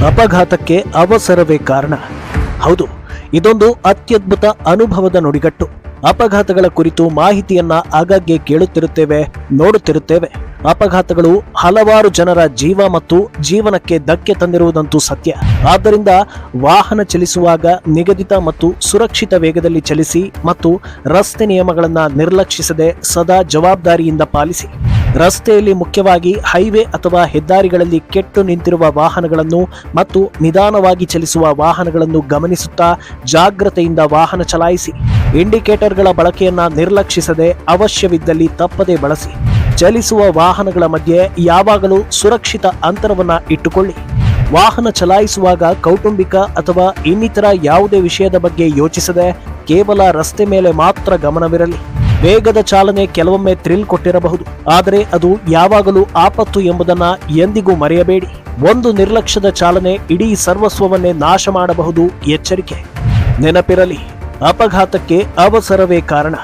ಅಪಘಾತಕ್ಕೆ ಅವಸರವೇ ಕಾರಣ. ಹೌದು, ಇದೊಂದು ಅತ್ಯದ್ಭುತ ಅನುಭವದ ನುಡಿಗಟ್ಟು. ಅಪಘಾತಗಳ ಕುರಿತು ಮಾಹಿತಿಯನ್ನ ಆಗಾಗ್ಗೆ ಕೇಳುತ್ತಿರುತ್ತೇವೆ, ನೋಡುತ್ತಿರುತ್ತೇವೆ. ಅಪಘಾತಗಳು ಹಲವಾರು ಜನರ ಜೀವ ಮತ್ತು ಜೀವನಕ್ಕೆ ಧಕ್ಕೆ ತಂದಿರುವುದಂತೂ ಸತ್ಯ. ಆದ್ದರಿಂದ ವಾಹನ ಚಲಿಸುವಾಗ ನಿಗದಿತ ಮತ್ತು ಸುರಕ್ಷಿತ ವೇಗದಲ್ಲಿ ಚಲಿಸಿ ಮತ್ತು ರಸ್ತೆ ನಿಯಮಗಳನ್ನು ನಿರ್ಲಕ್ಷಿಸದೆ ಸದಾ ಜವಾಬ್ದಾರಿಯಿಂದ ಪಾಲಿಸಿ. ರಸ್ತೆಯಲ್ಲಿ, ಮುಖ್ಯವಾಗಿ ಹೈವೇ ಅಥವಾ ಹೆದ್ದಾರಿಗಳಲ್ಲಿ ಕೆಟ್ಟು ನಿಂತಿರುವ ವಾಹನಗಳನ್ನು ಮತ್ತು ನಿಧಾನವಾಗಿ ಚಲಿಸುವ ವಾಹನಗಳನ್ನು ಗಮನಿಸುತ್ತಾ ಜಾಗ್ರತೆಯಿಂದ ವಾಹನ ಚಲಾಯಿಸಿ. ಇಂಡಿಕೇಟರ್ಗಳ ಬಳಕೆಯನ್ನ ನಿರ್ಲಕ್ಷಿಸದೆ ಅವಶ್ಯವಿದ್ದಲ್ಲಿ ತಪ್ಪದೇ ಬಳಸಿ. ಚಲಿಸುವ ವಾಹನಗಳ ಮಧ್ಯೆ ಯಾವಾಗಲೂ ಸುರಕ್ಷಿತ ಅಂತರವನ್ನ ಇಟ್ಟುಕೊಳ್ಳಿ. ವಾಹನ ಚಲಾಯಿಸುವಾಗ ಕೌಟುಂಬಿಕ ಅಥವಾ ಇನ್ನಿತರ ಯಾವುದೇ ವಿಷಯದ ಬಗ್ಗೆ ಯೋಚಿಸದೆ ಕೇವಲ ರಸ್ತೆ ಮೇಲೆ ಮಾತ್ರ ಗಮನವಿರಲಿ. ವೇಗದ ಚಾಲನೆ ಕೆಲವೊಮ್ಮೆ ಥ್ರಿಲ್ ಕೊಟ್ಟಿರಬಹುದು, ಆದರೆ ಅದು ಯಾವಾಗಲೂ ಆಪತ್ತು ಎಂಬುದನ್ನ ಎಂದಿಗೂ ಮರೆಯಬೇಡಿ. ಒಂದು ನಿರ್ಲಕ್ಷ್ಯದ ಚಾಲನೆ ಇಡೀ ಸರ್ವಸ್ವವನ್ನೇ ನಾಶ ಮಾಡಬಹುದು. ಎಚ್ಚರಿಕೆ. ನೆನಪಿರಲಿ, ಅಪಘಾತಕ್ಕೆ ಅವಸರವೇ ಕಾರಣ.